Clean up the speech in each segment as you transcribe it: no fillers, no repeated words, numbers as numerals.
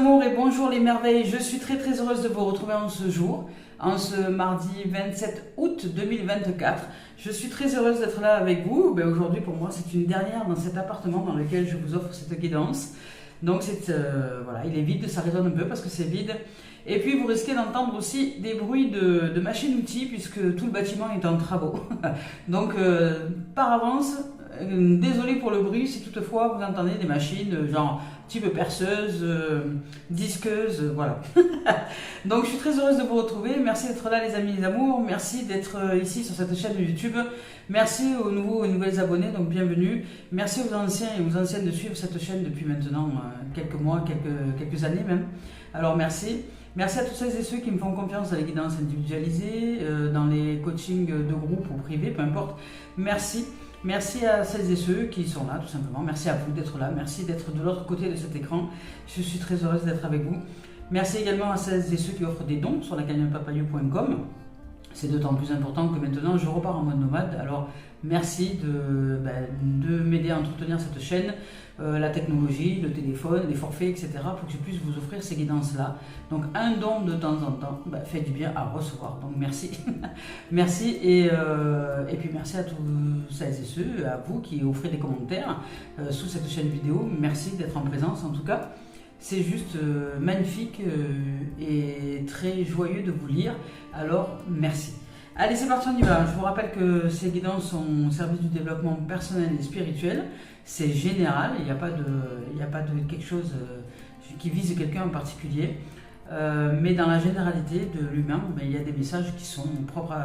amours et bonjour les merveilles, je suis très heureuse de vous retrouver en ce jour, en ce mardi 27 août 2024. Je suis très heureuse d'être là avec vous. Aujourd'hui pour moi c'est une dernière dans cet appartement dans lequel je vous offre cette guidance. Donc voilà, il est vide, ça résonne un peu parce que c'est vide. Et puis vous risquez d'entendre aussi des bruits de machines-outils puisque tout le bâtiment est en travaux. Donc par avance, désolé pour le bruit si toutefois vous entendez des machines genre type perceuse, disqueuse, voilà. Donc je suis très heureuse de vous retrouver. Merci d'être là les amis, les amours. Merci d'être ici sur cette chaîne de YouTube. Merci aux nouveaux et nouvelles abonnés, donc bienvenue. Merci aux anciens et aux anciennes de suivre cette chaîne depuis maintenant quelques mois, quelques années même. Alors merci. Merci à tous celles et ceux qui me font confiance dans les guidances individualisées, dans les coachings de groupe ou privés, peu importe. Merci. Merci à celles et ceux qui sont là, tout simplement. Merci à vous d'être là. Merci d'être de l'autre côté de cet écran. Je suis très heureuse d'être avec vous. Merci également à celles et ceux qui offrent des dons sur la cagnolepapayou.com. C'est d'autant plus important que maintenant je repars en mode nomade. Alors merci de m'aider à entretenir cette chaîne, la technologie, le téléphone, les forfaits, etc. pour que je puisse vous offrir ces guidances-là. Donc un don de temps en temps fait du bien à recevoir. Donc merci. Merci et puis merci à tous celles et ceux, à vous qui offrez des commentaires sous cette chaîne vidéo. Merci d'être en présence en tout cas. C'est juste magnifique et très joyeux de vous lire, alors merci. Allez, c'est parti, on y va. Je vous rappelle que ces guidances sont au service du développement personnel et spirituel. C'est général, il n'y a pas de quelque chose qui vise quelqu'un en particulier. Mais dans la généralité de l'humain, il y a des messages qui sont propres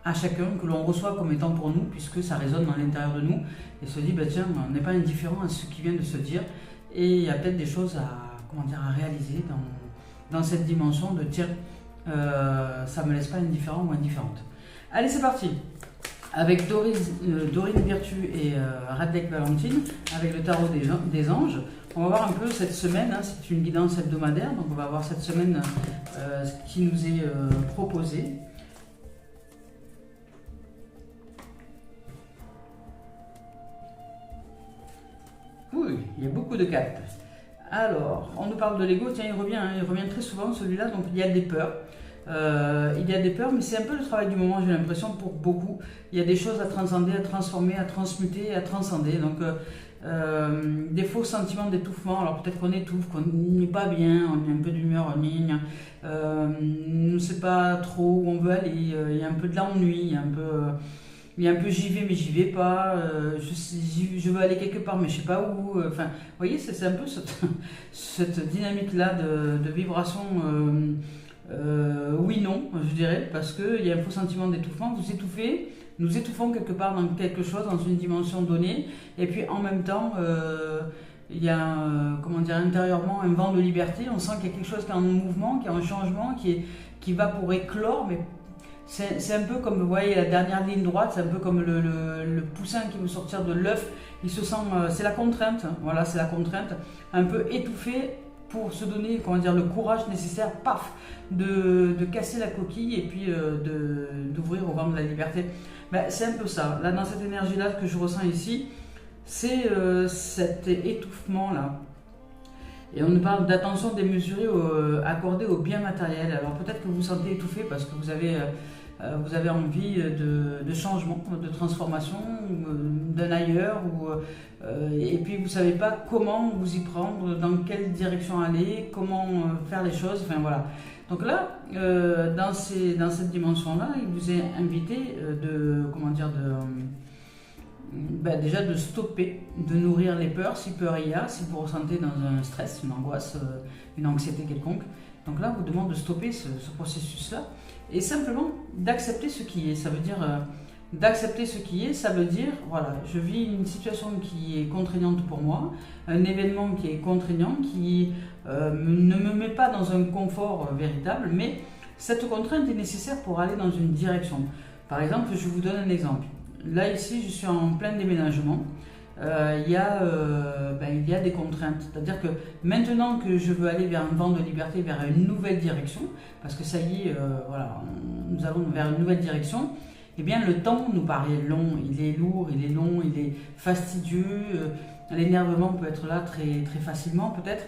à chacun, que l'on reçoit comme étant pour nous, puisque ça résonne dans l'intérieur de nous, et se dit, tiens, on n'est pas indifférent à ce qui vient de se dire. Et il y a peut-être des choses à réaliser dans cette dimension de tiens, ça ne me laisse pas indifférent ou indifférente. Allez, c'est parti. Avec Dorine Virtue et Radek Valentine, avec le tarot des anges, on va voir un peu cette semaine, c'est une guidance hebdomadaire, donc on va voir cette semaine ce qui nous est proposé. Oui, il y a beaucoup de cartes. Alors, on nous parle de l'ego, tiens, il revient très souvent celui-là, donc il y a des peurs. Il y a des peurs, mais c'est un peu le travail du moment, j'ai l'impression, pour beaucoup. Il y a des choses à transcender, à transformer, à transmuter, à transcender. Donc, des faux sentiments d'étouffement. Alors, peut-être qu'on étouffe, qu'on n'est pas bien, on est un peu d'humeur, on ne sait pas trop où on veut aller, il y a un peu de l'ennui, il y a un peu j'y vais mais j'y vais pas, je veux aller quelque part mais je sais pas où. Enfin, vous voyez, c'est un peu cette dynamique-là de vibration oui-non, je dirais, parce qu'il y a un faux sentiment d'étouffement, vous étouffez, nous étouffons quelque part dans quelque chose, dans une dimension donnée, et puis en même temps, il y a, intérieurement un vent de liberté, on sent qu'il y a quelque chose qui est en mouvement, qui est en changement, qui va pour éclore, mais c'est un peu comme, vous voyez, la dernière ligne droite, c'est un peu comme le poussin qui veut sortir de l'œuf, il se sent, c'est la contrainte, voilà, c'est la contrainte, un peu étouffé pour se donner, le courage nécessaire, paf, de casser la coquille et puis d'ouvrir au vent de la liberté. C'est un peu ça, là, dans cette énergie-là que je ressens ici, c'est cet étouffement-là. Et on nous parle d'attention démesurée accordée au bien matériel. Alors peut-être que vous vous sentez étouffé parce que vous avez envie de changement, de transformation, d'un ailleurs, et puis vous ne savez pas comment vous y prendre, dans quelle direction aller, comment faire les choses, enfin voilà. Donc là, dans cette dimension-là, il vous est invité déjà de stopper, de nourrir les peurs, si peur il y a, si vous ressentez dans un stress, une angoisse, une anxiété quelconque. Donc là, on vous demande de stopper ce processus-là et simplement d'accepter ce qui est. Ça veut dire, voilà, je vis une situation qui est contraignante pour moi, un événement qui est contraignant, qui ne me met pas dans un confort véritable, mais cette contrainte est nécessaire pour aller dans une direction. Par exemple, je vous donne un exemple. Là, ici, je suis en plein déménagement. Il y a des contraintes. C'est-à-dire que maintenant que je veux aller vers un vent de liberté, vers une nouvelle direction, parce que ça y est, nous allons vers une nouvelle direction, eh bien, le temps nous paraît long, il est lourd, il est long, il est fastidieux. L'énervement peut être là très, très facilement peut-être.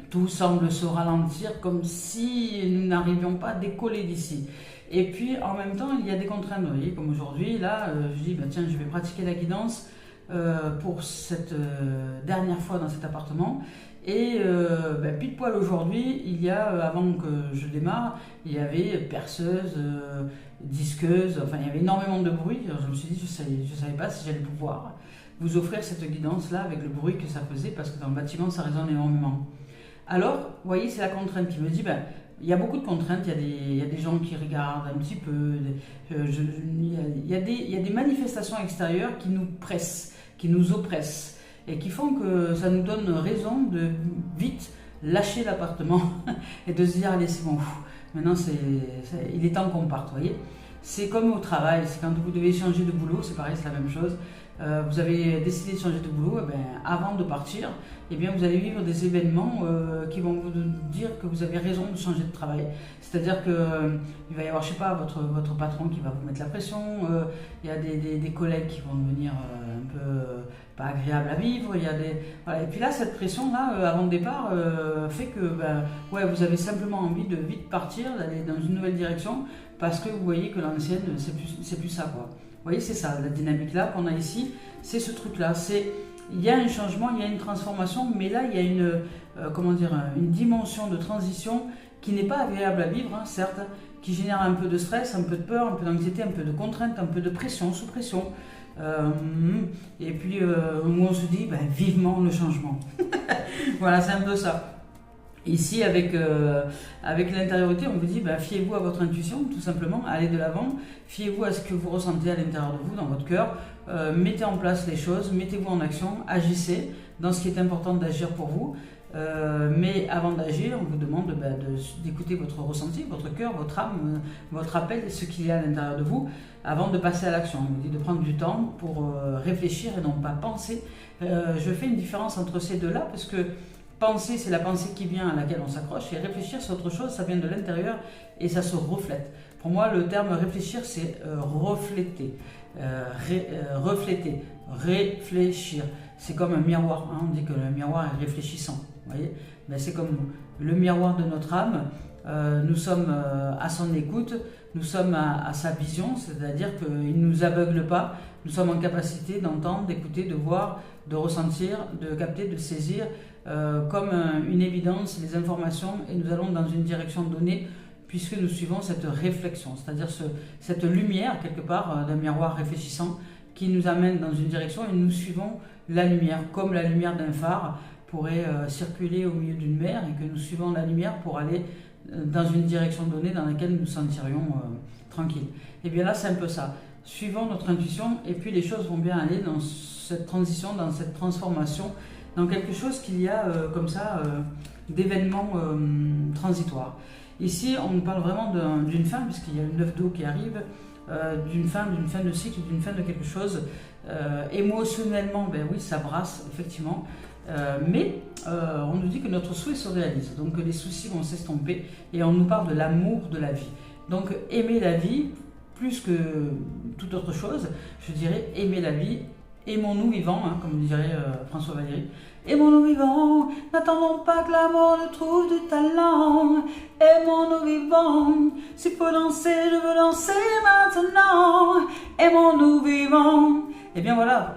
Tout semble se ralentir comme si nous n'arrivions pas à décoller d'ici. Et puis en même temps, il y a des contraintes. Vous voyez, comme aujourd'hui, là, je dis, bah, tiens, je vais pratiquer la guidance pour cette dernière fois dans cet appartement. Et pile poil aujourd'hui, il y a, avant que je démarre, il y avait perceuse, disqueuse, enfin il y avait énormément de bruit. Alors, je me suis dit, je savais pas si j'allais pouvoir vous offrir cette guidance-là avec le bruit que ça faisait, parce que dans le bâtiment, ça résonne énormément. Alors, vous voyez, c'est la contrainte qui me dit, ben, il y a beaucoup de contraintes, il y a des gens qui regardent un petit peu, il y a des manifestations extérieures qui nous pressent, qui nous oppressent, et qui font que ça nous donne raison de vite lâcher l'appartement et de se dire, allez, c'est bon, maintenant il est temps qu'on parte, vous voyez. C'est comme au travail, c'est quand vous devez changer de boulot, c'est pareil, c'est la même chose. Vous avez décidé de changer de boulot, avant de partir, vous allez vivre des événements qui vont vous dire que vous avez raison de changer de travail. C'est-à-dire qu'il va y avoir, je sais pas, votre patron qui va vous mettre la pression, il y a des collègues qui vont devenir un peu pas agréables à vivre, voilà. Et puis là, cette pression-là, avant le départ, fait que vous avez simplement envie de vite partir, d'aller dans une nouvelle direction, parce que vous voyez que l'ancienne, c'est plus ça, quoi. Vous voyez, c'est ça, la dynamique là qu'on a ici, c'est ce truc-là. Il y a un changement, il y a une transformation, mais là, il y a une dimension de transition qui n'est pas agréable à vivre, hein, certes, qui génère un peu de stress, un peu de peur, un peu d'anxiété, un peu de contrainte, un peu de pression, sous pression. Et puis, où on se dit, vivement le changement. Voilà, c'est un peu ça. Ici, avec l'intériorité, on vous dit, fiez-vous à votre intuition, tout simplement, allez de l'avant, fiez-vous à ce que vous ressentez à l'intérieur de vous, dans votre cœur, mettez en place les choses, mettez-vous en action, agissez dans ce qui est important d'agir pour vous, mais avant d'agir, on vous demande d'écouter votre ressenti, votre cœur, votre âme, votre appel, ce qu'il y a à l'intérieur de vous, avant de passer à l'action. On vous dit de prendre du temps pour réfléchir et non pas penser. Je fais une différence entre ces deux-là, parce que penser, c'est la pensée qui vient, à laquelle on s'accroche, et réfléchir, c'est autre chose, ça vient de l'intérieur et ça se reflète. Pour moi, le terme réfléchir, c'est refléter, refléter, réfléchir. C'est comme un miroir, hein. On dit que le miroir est réfléchissant, vous voyez, c'est comme nous. Le miroir de notre âme, nous sommes à son écoute, nous sommes à sa vision, c'est-à-dire qu'il ne nous aveugle pas, nous sommes en capacité d'entendre, d'écouter, de voir, de ressentir, de capter, de saisir, comme une évidence, les informations, et nous allons dans une direction donnée, puisque nous suivons cette réflexion, c'est-à-dire cette lumière, quelque part, d'un miroir réfléchissant, qui nous amène dans une direction, et nous suivons la lumière, comme la lumière d'un phare pourrait circuler au milieu d'une mer, et que nous suivons la lumière pour aller dans une direction donnée dans laquelle nous nous sentirions tranquilles. Et bien là, c'est un peu ça. Suivons notre intuition, et puis les choses vont bien aller dans cette transition, dans cette transformation, dans quelque chose qu'il y a comme ça d'événements transitoires. Ici, on nous parle vraiment d'une fin, puisqu'il y a une 9 d'eau qui arrive, d'une fin de cycle, d'une fin de quelque chose. Émotionnellement, oui, ça brasse, effectivement. Mais on nous dit que notre souhait se réalise, donc que les soucis vont s'estomper, et on nous parle de l'amour de la vie. Donc aimer la vie, plus que toute autre chose, je dirais aimer la vie. Aimons-nous vivants, hein, comme dirait François Valéry. Aimons-nous vivants, n'attendons pas que la mort nous trouve du talent. Aimons-nous vivants, s'il faut danser, je veux danser maintenant. Aimons-nous vivants. Et bien voilà,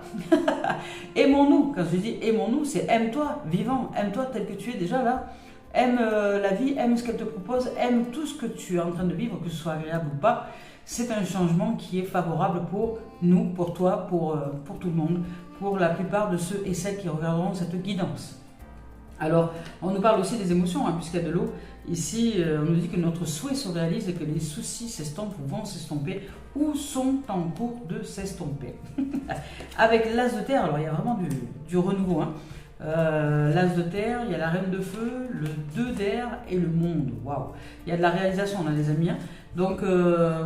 aimons-nous. Quand je dis aimons-nous, c'est aime-toi vivant, aime-toi tel que tu es déjà là. Aime la vie, aime ce qu'elle te propose, aime tout ce que tu es en train de vivre, que ce soit agréable ou pas. C'est un changement qui est favorable pour nous, pour toi, pour tout le monde, pour la plupart de ceux et celles qui regarderont cette guidance. Alors, on nous parle aussi des émotions, hein, puisqu'il y a de l'eau. Ici, on nous dit que notre souhait se réalise et que les soucis s'estompent ou vont s'estomper ou sont en cours de s'estomper. Avec l'as de terre, alors il y a vraiment du renouveau. Hein. L'as de terre, il y a la reine de feu, le 2 d'air et le monde. Waouh! Il y a de la réalisation, on a les amis. Hein. Donc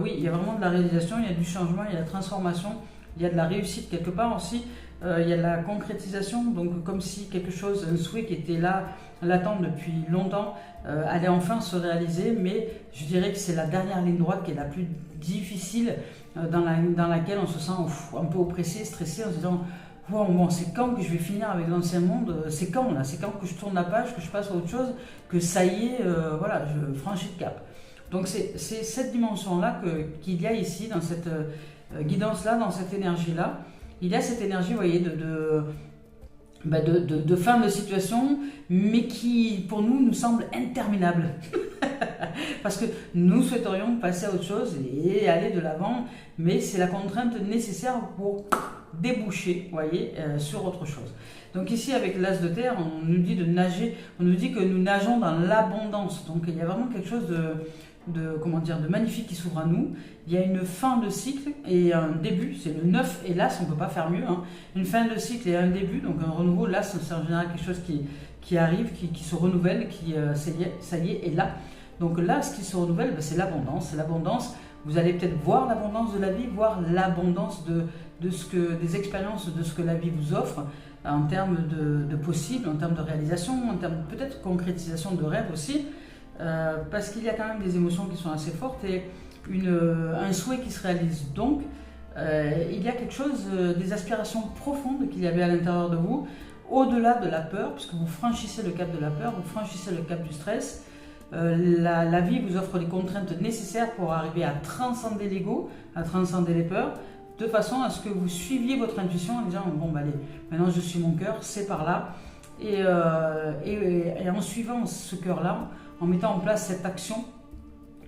oui, il y a vraiment de la réalisation, il y a du changement, il y a de la transformation, il y a de la réussite quelque part aussi. Il y a de la concrétisation, donc comme si quelque chose, un souhait qui était là, latent depuis longtemps, allait enfin se réaliser, mais je dirais que c'est la dernière ligne droite qui est la plus difficile, dans laquelle on se sent un peu oppressé, stressé, en se disant wow, bon, c'est quand que je vais finir avec l'ancien monde, c'est quand là, c'est quand que je tourne la page, que je passe à autre chose, que ça y est, voilà, je franchis le cap. Donc c'est cette dimension-là qu'il y a ici, dans cette guidance-là, dans cette énergie-là. Il y a cette énergie, vous voyez, de fin de situation, mais qui, pour nous, nous semble interminable. Parce que nous souhaiterions passer à autre chose et aller de l'avant, mais c'est la contrainte nécessaire pour déboucher, vous voyez, sur autre chose. Donc ici, avec l'as de terre, on nous dit de nager, on nous dit que nous nageons dans l'abondance. Donc il y a vraiment quelque chose de magnifique qui s'ouvre à nous. Il y a une fin de cycle et un début, c'est le 9 et l'as, on ne peut pas faire mieux. Hein. Une fin de cycle et un début, donc un renouveau, l'as c'est en général quelque chose qui arrive, qui se renouvelle, ça y est là. Donc là, ce qui se renouvelle, ben, c'est l'abondance. C'est l'abondance. Vous allez peut-être voir l'abondance de la vie, voir l'abondance des expériences, de ce que la vie vous offre en termes de possibles, en termes de réalisation, en termes peut-être de concrétisation de rêves aussi, parce qu'il y a quand même des émotions qui sont assez fortes et un souhait qui se réalise. Donc, il y a quelque chose, des aspirations profondes qu'il y avait à l'intérieur de vous, au-delà de la peur, puisque vous franchissez le cap de la peur, vous franchissez le cap du stress. La vie vous offre les contraintes nécessaires pour arriver à transcender l'ego, à transcender les peurs, de façon à ce que vous suiviez votre intuition en disant bon bah allez, maintenant je suis mon cœur, c'est par là, et en suivant ce cœur-là, en mettant en place cette action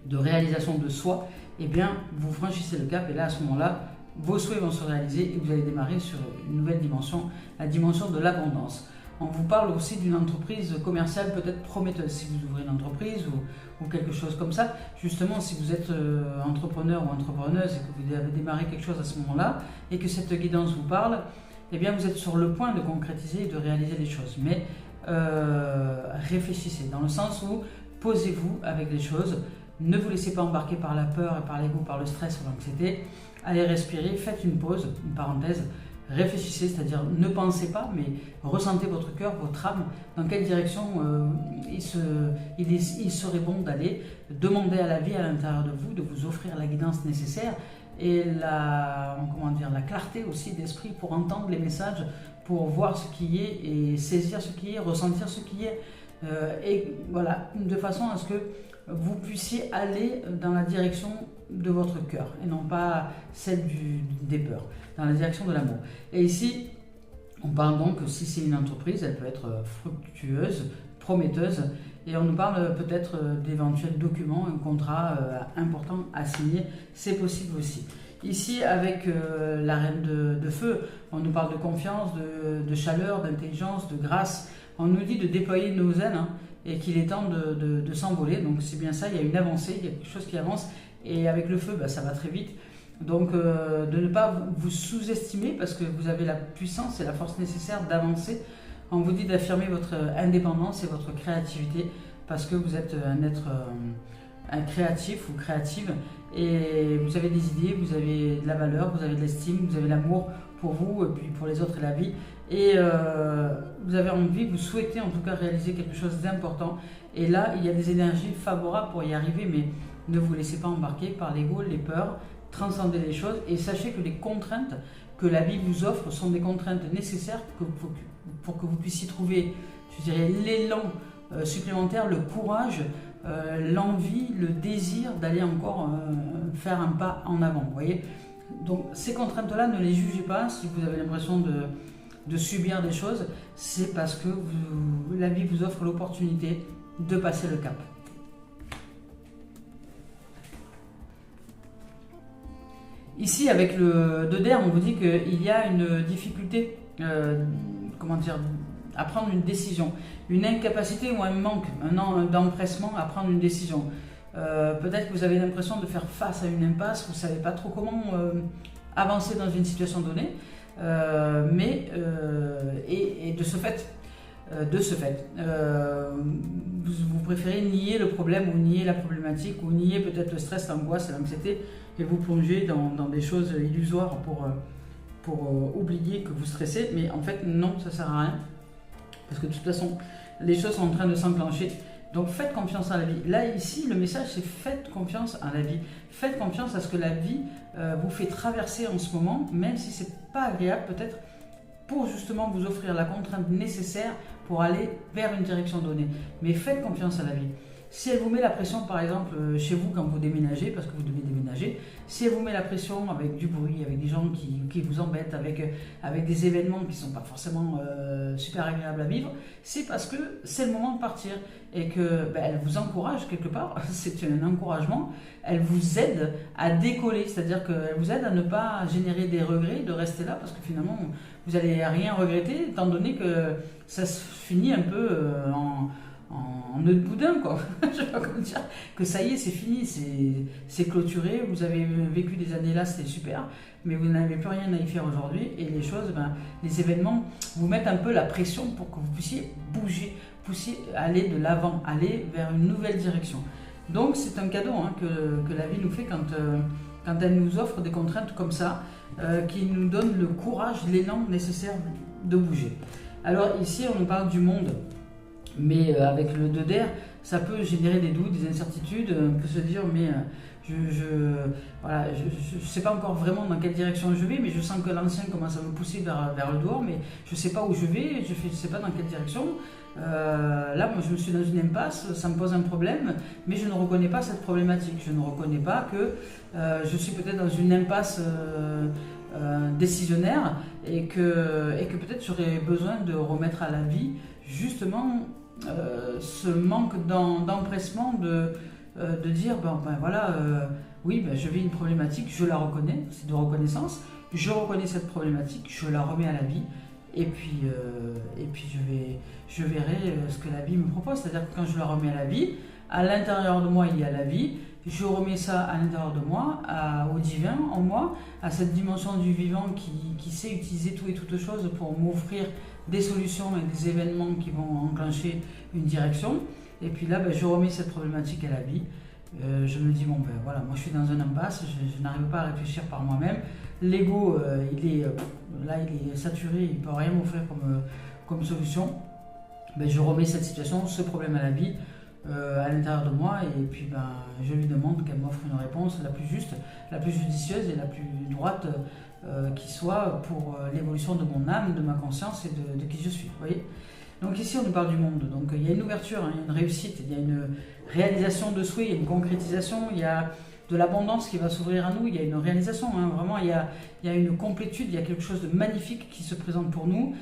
de réalisation de soi, eh bien vous franchissez le cap et là à ce moment-là, vos souhaits vont se réaliser et vous allez démarrer sur une nouvelle dimension, la dimension de l'abondance. On vous parle aussi d'une entreprise commerciale peut-être prometteuse, si vous ouvrez une entreprise ou quelque chose comme ça. Justement, si vous êtes entrepreneur ou entrepreneuse et que vous avez démarré quelque chose à ce moment-là et que cette guidance vous parle, eh bien vous êtes sur le point de concrétiser et de réaliser les choses. Mais réfléchissez, dans le sens où posez-vous avec les choses, ne vous laissez pas embarquer par la peur, par l'ego, par le stress ou l'anxiété. Allez respirer, faites une pause, une parenthèse. Réfléchissez, c'est-à-dire ne pensez pas, mais ressentez votre cœur, votre âme, dans quelle direction il serait bon d'aller. Demandez à la vie à l'intérieur de vous de vous offrir la guidance nécessaire et la clarté aussi d'esprit pour entendre les messages, pour voir ce qui est et saisir ce qui est, ressentir ce qui est. Et voilà, de façon à ce que vous puissiez aller dans la direction de votre cœur et non pas celle des peurs, dans la direction de l'amour. Et ici, on parle donc, si c'est une entreprise, elle peut être fructueuse, prometteuse, et on nous parle peut-être d'éventuels documents, un contrat important à signer, c'est possible aussi. Ici, avec la reine de feu, on nous parle de confiance, de chaleur, d'intelligence, de grâce. On nous dit de déployer nos ailes et qu'il est temps de s'envoler. Donc c'est bien ça, il y a une avancée, il y a quelque chose qui avance. Et avec le feu, ça va très vite. Donc de ne pas vous sous-estimer parce que vous avez la puissance et la force nécessaire d'avancer. On vous dit d'affirmer votre indépendance et votre créativité parce que vous êtes un être un créatif ou créative et vous avez des idées, vous avez de la valeur, vous avez de l'estime, vous avez l'amour pour vous et puis pour les autres et la vie. Et vous avez envie, vous souhaitez en tout cas réaliser quelque chose d'important. Et là, il y a des énergies favorables pour y arriver, mais ne vous laissez pas embarquer par l'ego, les peurs, transcendez les choses et sachez que les contraintes que la vie vous offre sont des contraintes nécessaires pour que vous puissiez trouver, je dirais, l'élan supplémentaire, le courage, l'envie, le désir d'aller encore faire un pas en avant. Vous voyez ? Donc ces contraintes-là, ne les jugez pas si vous avez l'impression de subir des choses, c'est parce que la vie vous offre l'opportunité de passer le cap. Ici, avec le 2 d'air, on vous dit qu'il y a une difficulté à prendre une décision, une incapacité ou un manque, d'empressement à prendre une décision. Peut-être que vous avez l'impression de faire face à une impasse, vous ne savez pas trop comment avancer dans une situation donnée, et de ce fait, vous préférez nier le problème ou nier la problématique ou nier peut-être le stress, l'angoisse, l'anxiété et vous plonger dans des choses illusoires pour oublier que vous stressez, mais en fait non, ça ne sert à rien parce que de toute façon les choses sont en train de s'enclencher. Donc faites confiance à la vie. Là ici le message c'est faites confiance à la vie, faites confiance à ce que la vie vous fait traverser en ce moment, même si c'est pas agréable peut-être. pour justement vous offrir la contrainte nécessaire pour aller vers une direction donnée. Mais faites confiance à la vie. Si elle vous met la pression, par exemple, chez vous quand vous déménagez, parce que vous devez déménager, si elle vous met la pression avec du bruit, avec des gens qui vous embêtent, avec des événements qui ne sont pas forcément super agréables à vivre, c'est parce que c'est le moment de partir et que elle vous encourage quelque part, c'est un encouragement, elle vous aide à décoller, c'est-à-dire qu'elle vous aide à ne pas générer des regrets, de rester là, parce que finalement, vous n'allez rien regretter, étant donné que ça se finit un peu en nœud de boudin, quoi. Je sais pas comment dire, que ça y est, c'est fini, c'est clôturé, vous avez vécu des années là, c'était super, mais vous n'avez plus rien à y faire aujourd'hui, et les choses, les événements vous mettent un peu la pression pour que vous puissiez bouger, puissiez aller de l'avant, aller vers une nouvelle direction. Donc c'est un cadeau que la vie nous fait quand elle nous offre des contraintes comme ça, qui nous donnent le courage, l'élan nécessaire de bouger. Alors ici, on nous parle du monde. Mais avec le 2 d'air, ça peut générer des doutes, des incertitudes. On peut se dire, mais je sais pas encore vraiment dans quelle direction je vais, mais je sens que l'ancien commence à me pousser vers le dehors, mais je sais pas où je vais, je sais pas dans quelle direction. Là, moi, je me suis dans une impasse, ça me pose un problème, mais je ne reconnais pas cette problématique. Je ne reconnais pas que je suis peut-être dans une impasse décisionnaire et que peut-être j'aurais besoin de remettre à la vie justement ce manque d'empressement de dire oui, je vis une problématique, je la reconnais, c'est de reconnaissance, je reconnais cette problématique, je la remets à la vie et puis je verrai ce que la vie me propose, c'est-à-dire que quand je la remets à la vie, à l'intérieur de moi il y a la vie, je remets ça à l'intérieur de moi, au divin en moi, à cette dimension du vivant qui sait utiliser tout et toutes choses pour m'offrir des solutions et des événements qui vont enclencher une direction. Et puis là, je remets cette problématique à la vie. Je me dis, moi je suis dans un impasse, je n'arrive pas à réfléchir par moi-même. L'ego, il est saturé, il ne peut rien m'offrir comme solution. Je remets cette situation, ce problème à la vie, à l'intérieur de moi, et puis je lui demande qu'elle m'offre une réponse la plus juste, la plus judicieuse et la plus droite qui soit pour l'évolution de mon âme, de ma conscience et de qui je suis. Vous voyez ? Donc ici on nous parle du monde, donc il y a une ouverture, il y a une réussite, il y a une réalisation de souhaits, il y a une concrétisation, il y a de l'abondance qui va s'ouvrir à nous, il y a une réalisation, vraiment il y a une complétude, il y a quelque chose de magnifique qui se présente pour nous,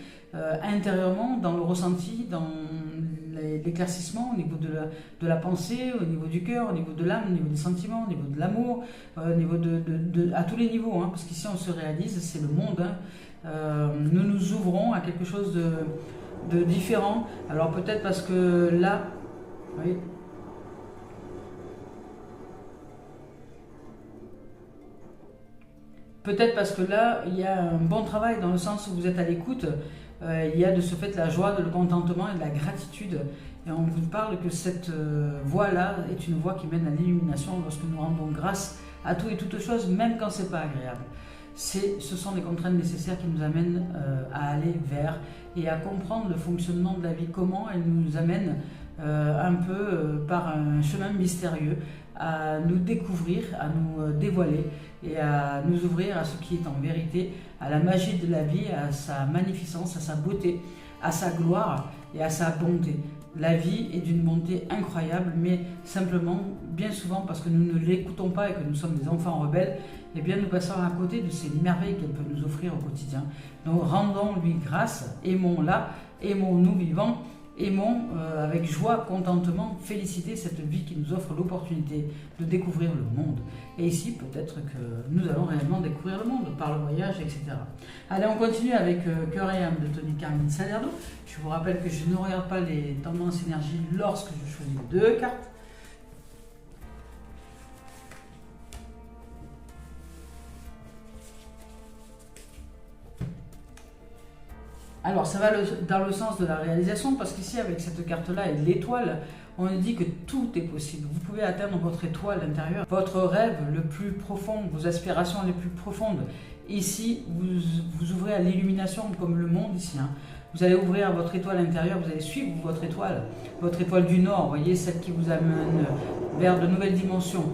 intérieurement, dans le ressenti, dans l'éclaircissement au niveau de la pensée, au niveau du cœur, au niveau de l'âme, au niveau des sentiments, au niveau de l'amour, au niveau à tous les niveaux, parce qu'ici on se réalise, c'est le monde, nous nous ouvrons à quelque chose de différent. Alors peut-être parce que là, oui, peut-être parce que là, il y a un bon travail dans le sens où vous êtes à l'écoute. Il y a de ce fait la joie, le contentement et de la gratitude. Et on vous parle que cette voie-là est une voie qui mène à l'illumination lorsque nous rendons grâce à tout et toutes choses, même quand ce n'est pas agréable. Ce sont des contraintes nécessaires qui nous amènent à aller vers et à comprendre le fonctionnement de la vie, comment elle nous amène un peu par un chemin mystérieux à nous découvrir, à nous dévoiler et à nous ouvrir à ce qui est en vérité, à la magie de la vie, à sa magnificence, à sa beauté, à sa gloire et à sa bonté. La vie est d'une bonté incroyable, mais simplement, bien souvent, parce que nous ne l'écoutons pas et que nous sommes des enfants rebelles, eh bien nous passons à côté de ces merveilles qu'elle peut nous offrir au quotidien. Donc rendons-lui grâce, aimons-la, aimons-nous vivants, aimons avec joie, contentement, féliciter cette vie qui nous offre l'opportunité de découvrir le monde. Et ici, peut-être que nous allons réellement découvrir le monde par le voyage, etc. Allez, on continue avec Cœur et âme de Tony Carmine Salerno. Je vous rappelle que je ne regarde pas les tendances énergie lorsque je choisis deux cartes. Alors, ça va dans le sens de la réalisation, parce qu'ici, avec cette carte-là et l'étoile, on nous dit que tout est possible. Vous pouvez atteindre votre étoile intérieure, votre rêve le plus profond, vos aspirations les plus profondes. Ici, vous ouvrez à l'illumination comme le monde ici. Vous allez ouvrir à votre étoile intérieure, vous allez suivre votre étoile du Nord, vous voyez, celle qui vous amène vers de nouvelles dimensions.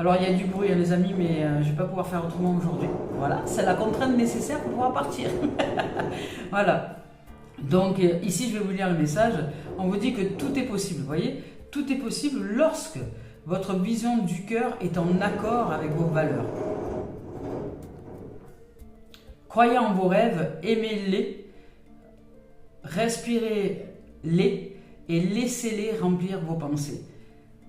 Alors il y a du bruit, hein, les amis, mais je ne vais pas pouvoir faire autrement aujourd'hui. Voilà, c'est la contrainte nécessaire pour pouvoir partir. Voilà. Donc ici, je vais vous lire le message. On vous dit que tout est possible, vous voyez? Tout est possible lorsque votre vision du cœur est en accord avec vos valeurs. Croyez en vos rêves, aimez-les, respirez-les et laissez-les remplir vos pensées.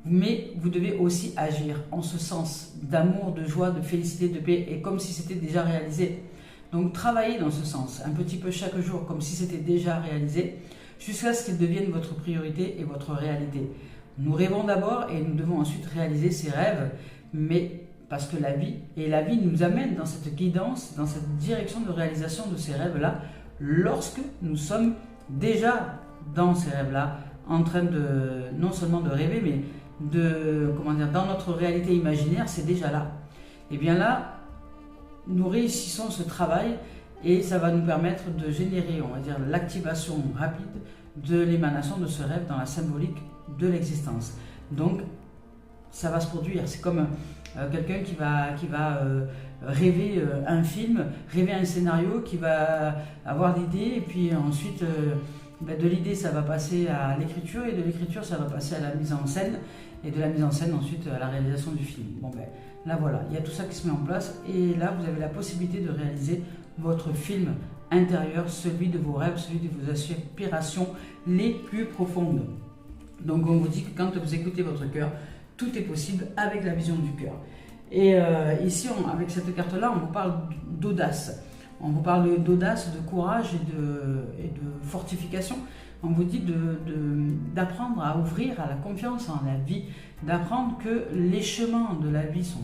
Mais vous devez aussi agir en ce sens d'amour, de joie, de félicité, de paix, et comme si c'était déjà réalisé. Donc travaillez dans ce sens, un petit peu chaque jour, comme si c'était déjà réalisé, jusqu'à ce qu'il devienne votre priorité et votre réalité. Nous rêvons d'abord et nous devons ensuite réaliser ces rêves, mais parce que la vie nous amène dans cette guidance, dans cette direction de réalisation de ces rêves-là, lorsque nous sommes déjà dans ces rêves-là, en train de, non seulement de rêver, mais dans notre réalité imaginaire, c'est déjà là. Et bien là, nous réussissons ce travail et ça va nous permettre de générer, on va dire, l'activation rapide de l'émanation de ce rêve dans la symbolique de l'existence. Donc, ça va se produire. C'est comme quelqu'un qui va rêver un film, rêver un scénario, qui va avoir l'idée et puis ensuite de l'idée ça va passer à l'écriture et de l'écriture ça va passer à la mise en scène et de la mise en scène ensuite à la réalisation du film. Bon ben là voilà, il y a tout ça qui se met en place et là vous avez la possibilité de réaliser votre film intérieur, celui de vos rêves, celui de vos aspirations les plus profondes. Donc on vous dit que quand vous écoutez votre cœur, tout est possible avec la vision du cœur. Et ici, avec cette carte-là, on vous parle d'audace. On vous parle d'audace, de courage et de fortification. On vous dit d'apprendre à ouvrir à la confiance en la vie, d'apprendre que les chemins de la vie sont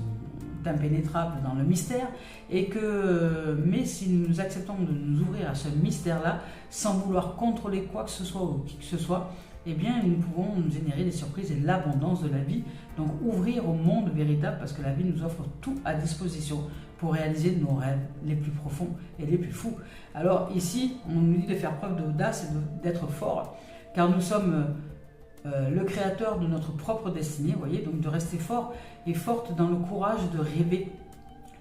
impénétrables dans le mystère mais si nous acceptons de nous ouvrir à ce mystère-là sans vouloir contrôler quoi que ce soit ou qui que ce soit, eh bien nous pouvons nous générer des surprises et l'abondance de la vie. Donc ouvrir au monde véritable parce que la vie nous offre tout à disposition pour réaliser nos rêves les plus profonds et les plus fous. Alors ici, on nous dit de faire preuve d'audace et d'être fort, car nous sommes le créateur de notre propre destinée, vous voyez, donc de rester fort et forte dans le courage de rêver,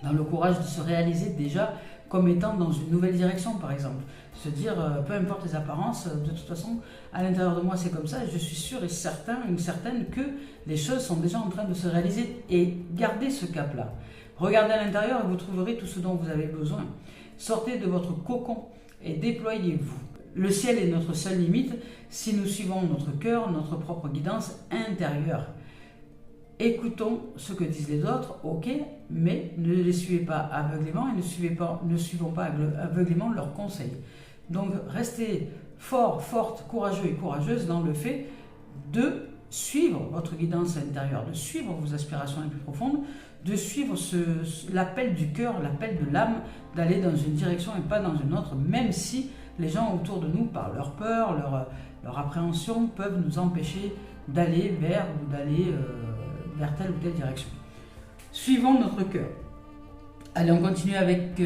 dans le courage de se réaliser déjà comme étant dans une nouvelle direction par exemple. Se dire, peu importe les apparences, de toute façon, à l'intérieur de moi c'est comme ça, et je suis sûr et certaine que les choses sont déjà en train de se réaliser et gardez ce cap-là. Regardez à l'intérieur et vous trouverez tout ce dont vous avez besoin. Sortez de votre cocon et déployez-vous. Le ciel est notre seule limite si nous suivons notre cœur, notre propre guidance intérieure. Écoutons ce que disent les autres, ok, mais ne les suivez pas aveuglément et ne suivons pas aveuglément leurs conseils. Donc restez fort, forte, courageux et courageuse dans le fait de suivre votre guidance intérieure, de suivre vos aspirations les plus profondes, de suivre l'appel du cœur, l'appel de l'âme, d'aller dans une direction et pas dans une autre, même si les gens autour de nous, par leur peur, leur appréhension, peuvent nous empêcher d'aller vers telle ou telle direction. Suivons notre cœur. Allez, on continue avec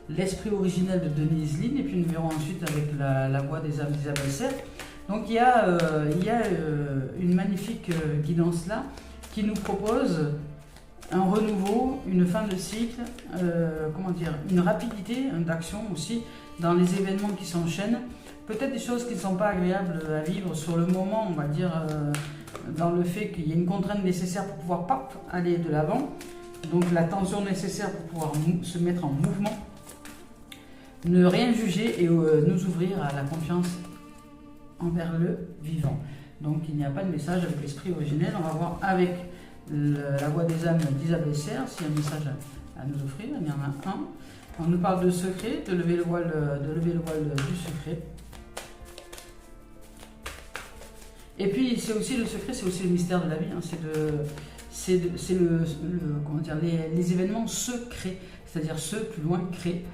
l'esprit originel de Denise Linn, et puis nous verrons ensuite avec la voix des âmes d'Isabelle Serre. Donc il y a une magnifique guidance là qui nous propose un renouveau, une fin de cycle, une rapidité d'action aussi dans les événements qui s'enchaînent. Peut-être des choses qui ne sont pas agréables à vivre sur le moment, on va dire, dans le fait qu'il y a une contrainte nécessaire pour pouvoir aller de l'avant. Donc la tension nécessaire pour pouvoir se mettre en mouvement. Ne rien juger et nous ouvrir à la confiance envers le vivant. Donc il n'y a pas de message avec l'esprit originel. On va voir avec la voix des âmes d'Isabelle Serre s'il y a un message à nous offrir. Il y en a un. On nous parle de secret, de lever le voile du secret. Et puis c'est aussi le secret, c'est aussi le mystère de la vie. Hein. C'est les événements secrets, c'est-à-dire ceux plus loin créés.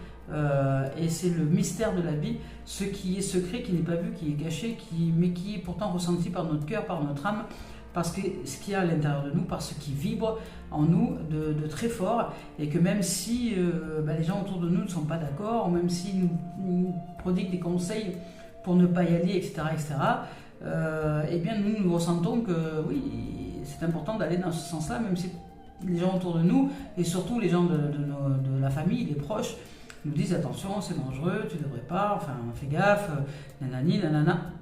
Et c'est le mystère de la vie, ce qui est secret, qui n'est pas vu, qui est caché, mais qui est pourtant ressenti par notre cœur, par notre âme, parce que ce qu'il y a à l'intérieur de nous, par ce qui vibre en nous de très fort, et que même si les gens autour de nous ne sont pas d'accord, ou même s'ils nous prodiguent des conseils pour ne pas y aller, etc., eh bien nous ressentons que oui, c'est important d'aller dans ce sens-là, même si les gens autour de nous, et surtout les gens de la famille, les proches, nous disent attention, c'est dangereux, tu ne devrais pas, enfin fais gaffe, nanani, nanana.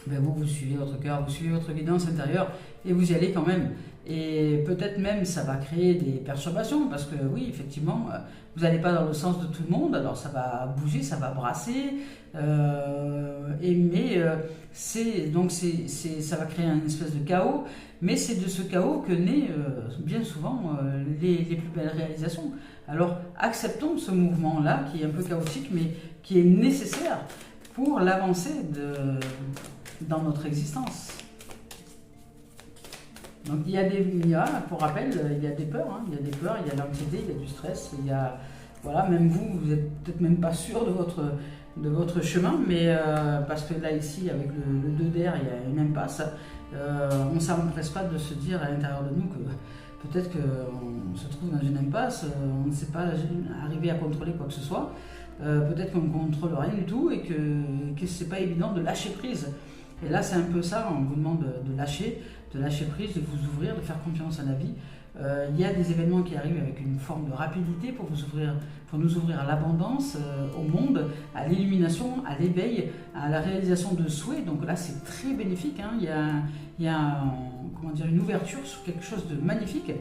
Ben vous suivez votre cœur, vous suivez votre guidance intérieure et vous y allez quand même. Et peut-être même ça va créer des perturbations parce que oui, effectivement, vous n'allez pas dans le sens de tout le monde, alors ça va bouger, ça va brasser, ça va créer une espèce de chaos, mais c'est de ce chaos que naît bien souvent les plus belles réalisations. Alors acceptons ce mouvement-là qui est un peu chaotique, mais qui est nécessaire pour l'avancée dans notre existence. Donc pour rappel, il y a des peurs, hein, il y a des peurs, il y a l'anxiété, il y a du stress, il y a, voilà, même vous n'êtes peut-être même pas sûr de votre chemin, mais parce que là ici avec le 2 d'air, il y a une impasse, on ne s'empresse pas de se dire à l'intérieur de nous que peut-être qu'on se trouve dans une impasse, on ne sait pas arriver à contrôler quoi que ce soit, peut-être qu'on ne contrôle rien du tout et que ce n'est pas évident de lâcher prise. Et là, c'est un peu ça, on vous demande de lâcher prise, de vous ouvrir, de faire confiance à la vie. Il y a des événements qui arrivent avec une forme de rapidité pour nous ouvrir à l'abondance, au monde, à l'illumination, à l'éveil, à la réalisation de souhaits. Donc là, c'est très bénéfique, hein. Il y a une ouverture sur quelque chose de magnifique,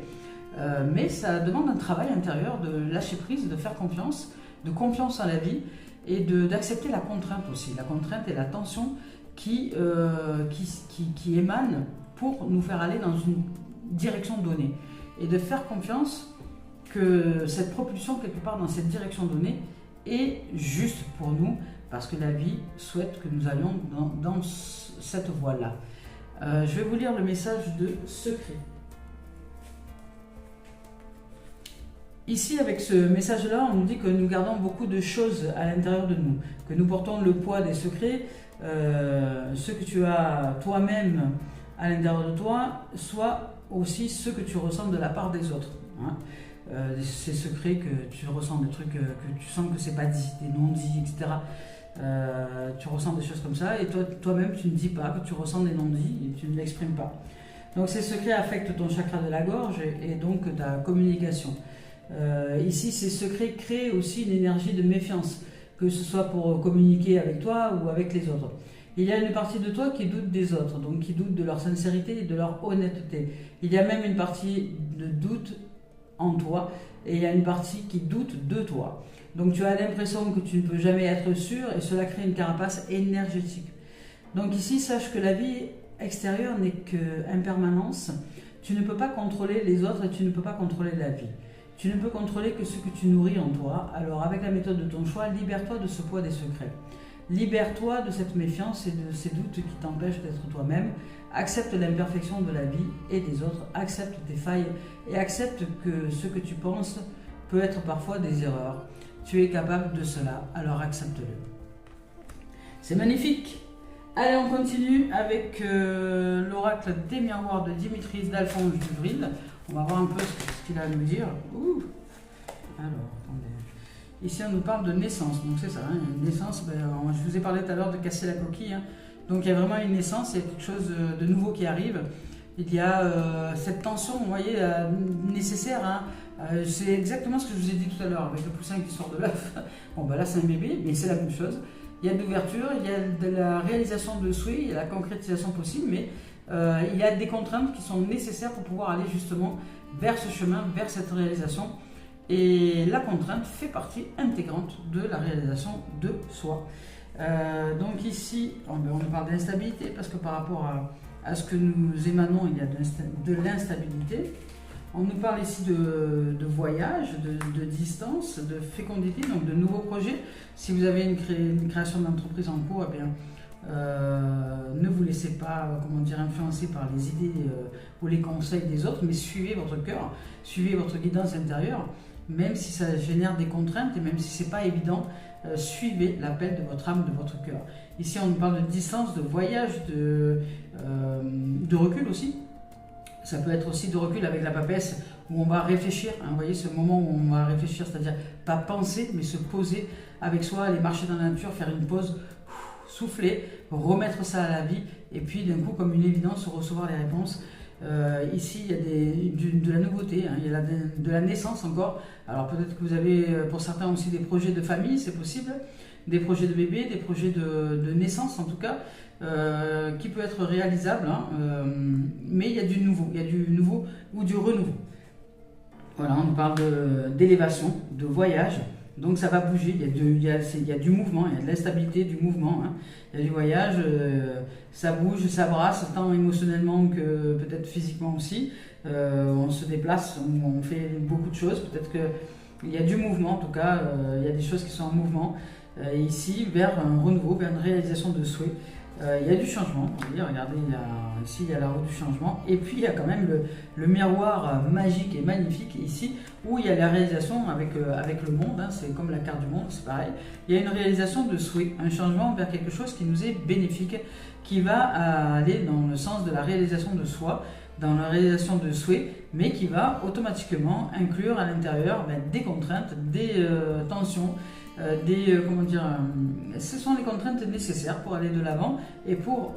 mais ça demande un travail intérieur de lâcher prise, de faire confiance, de confiance à la vie et d'accepter la contrainte aussi. La contrainte et la tension qui émanent pour nous faire aller dans une direction donnée. Et de faire confiance que cette propulsion, quelque part dans cette direction donnée, est juste pour nous, parce que la vie souhaite que nous allions dans cette voie-là. Je vais vous lire le message de secret. Ici, avec ce message-là, on nous dit que nous gardons beaucoup de choses à l'intérieur de nous, que nous portons le poids des secrets, ce que tu as toi-même à l'intérieur de toi, soit aussi ce que tu ressens de la part des autres. Hein. Ces secrets que tu ressens, des trucs que tu sens que c'est pas dit, des non-dits, etc. Tu ressens des choses comme ça et toi-même tu ne dis pas que tu ressens des non-dits et tu ne l'exprimes pas. Donc ces secrets affectent ton chakra de la gorge et donc ta communication. Ici, ces secrets créent aussi une énergie de méfiance, que ce soit pour communiquer avec toi ou avec les autres. Il y a une partie de toi qui doute des autres, donc qui doute de leur sincérité et de leur honnêteté. Il y a même une partie de doute en toi et il y a une partie qui doute de toi. Donc tu as l'impression que tu ne peux jamais être sûr et cela crée une carapace énergétique. Donc ici, sache que la vie extérieure n'est qu'impermanence. Tu ne peux pas contrôler les autres et tu ne peux pas contrôler la vie. Tu ne peux contrôler que ce que tu nourris en toi. Alors avec la méthode de ton choix, libère-toi de ce poids des secrets. Libère-toi de cette méfiance et de ces doutes qui t'empêchent d'être toi-même. Accepte l'imperfection de la vie et des autres. Accepte tes failles et accepte que ce que tu penses peut être parfois des erreurs. Tu es capable de cela, alors accepte-le. C'est magnifique. Allez, on continue avec l'oracle des miroirs de Dimitris d'Alphonse Duvril. On va voir un peu ce qu'il a à nous dire. Ouh. Alors, attendez. Ici, on nous parle de naissance. Donc, c'est ça, hein, une naissance. Je vous ai parlé tout à l'heure de casser la coquille. Hein. Donc, il y a vraiment une naissance. Il y a quelque chose de nouveau qui arrive. Il y a cette tension, vous voyez, nécessaire. Hein. C'est exactement ce que je vous ai dit tout à l'heure avec le poussin qui sort de l'œuf. Bon, là, c'est un bébé, mais c'est la même chose. Il y a de l'ouverture, il y a de la réalisation de souhaits, il y a la concrétisation possible, mais il y a des contraintes qui sont nécessaires pour pouvoir aller justement vers ce chemin, vers cette réalisation. Et la contrainte fait partie intégrante de la réalisation de soi. Donc ici, on nous parle d'instabilité parce que par rapport à ce que nous émanons, il y a de l'instabilité. On nous parle ici de voyage, de distance, de fécondité, donc de nouveaux projets. Si vous avez une création d'entreprise en cours, eh bien, ne vous laissez pas influencer par les idées ou les conseils des autres, mais suivez votre cœur, suivez votre guidance intérieure, même si ça génère des contraintes et même si ce n'est pas évident, suivez l'appel de votre âme, de votre cœur. Ici, on nous parle de distance, de voyage, de recul aussi. Ça peut être aussi de recul avec la papesse où on va réfléchir, hein, vous voyez ce moment où on va réfléchir, c'est-à-dire pas penser mais se poser avec soi, aller marcher dans la nature, faire une pause, souffler, remettre ça à la vie et puis d'un coup comme une évidence recevoir les réponses. Ici, il y a de la nouveauté, hein, il y a de la naissance encore. Alors peut-être que vous avez pour certains aussi des projets de famille, c'est possible, des projets de bébé, des projets de naissance en tout cas, qui peut être réalisable, hein, mais il y a du nouveau ou du renouveau. Voilà, on parle d'élévation, de voyage. Donc ça va bouger, il y a du mouvement, il y a de l'instabilité, du mouvement, hein. Il y a du voyage, ça bouge, ça brasse, tant émotionnellement que peut-être physiquement aussi. On se déplace, on fait beaucoup de choses, peut-être qu'il y a du mouvement, en tout cas, il y a des choses qui sont en mouvement. Ici, vers un renouveau, vers une réalisation de souhait. Il y a du changement, regardez, ici il y a la roue du changement, et puis il y a quand même le miroir magique et magnifique ici, où il y a la réalisation avec le monde, hein, c'est comme la carte du monde, c'est pareil. Il y a une réalisation de souhait, un changement vers quelque chose qui nous est bénéfique, qui va aller dans le sens de la réalisation de soi, dans la réalisation de souhait, mais qui va automatiquement inclure à l'intérieur des contraintes, des tensions, ce sont les contraintes nécessaires pour aller de l'avant et pour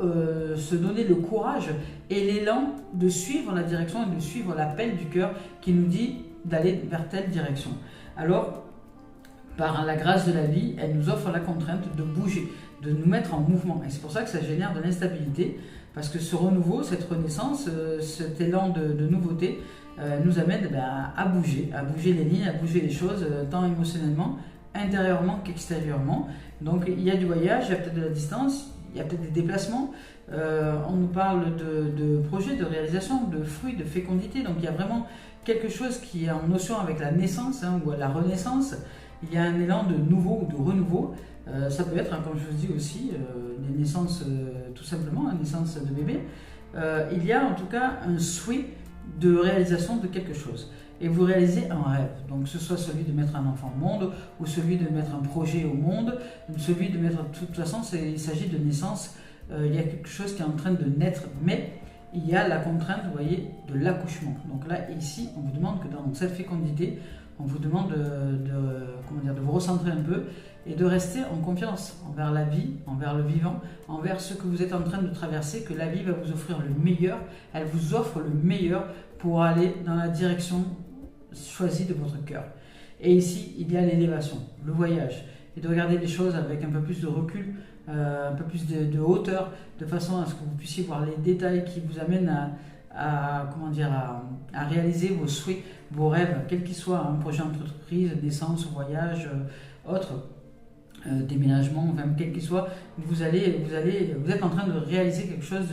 se donner le courage et l'élan de suivre la direction et de suivre l'appel du cœur qui nous dit d'aller vers telle direction. Alors, par la grâce de la vie, elle nous offre la contrainte de bouger, de nous mettre en mouvement. Et c'est pour ça que ça génère de l'instabilité, parce que ce renouveau, cette renaissance, cet élan de nouveauté nous amène à bouger les lignes, à bouger les choses, tant émotionnellement, intérieurement qu'extérieurement. Donc il y a du voyage, il y a peut-être de la distance, il y a peut-être des déplacements. On nous parle de projets, de réalisation, de fruits, de fécondité. Donc il y a vraiment quelque chose qui est en notion avec la naissance, hein, ou la renaissance. Il y a un élan de nouveau ou de renouveau. Ça peut être, hein, comme je vous dis aussi, des naissances tout simplement, une naissance de bébé. Il y a en tout cas un souhait de réalisation de quelque chose. Et vous réalisez un rêve, donc que ce soit celui de mettre un enfant au monde, ou celui de mettre un projet au monde, celui de mettre, de toute façon il s'agit de naissance, il y a quelque chose qui est en train de naître, mais il y a la contrainte, vous voyez, de l'accouchement. Donc là, ici, on vous demande que dans cette fécondité, on vous demande de vous recentrer un peu et de rester en confiance envers la vie, envers le vivant, envers ce que vous êtes en train de traverser, que la vie va vous offrir le meilleur, elle vous offre le meilleur pour aller dans la direction choisie de votre cœur. Et ici, il y a l'élévation, le voyage, et de regarder les choses avec un peu plus de recul, un peu plus de hauteur, de façon à ce que vous puissiez voir les détails qui vous amènent à réaliser vos souhaits, vos rêves, quels qu'ils soient, un projet d'entreprise, naissance, voyage, autre, déménagement, enfin quel qu'il soit, vous êtes en train de réaliser quelque chose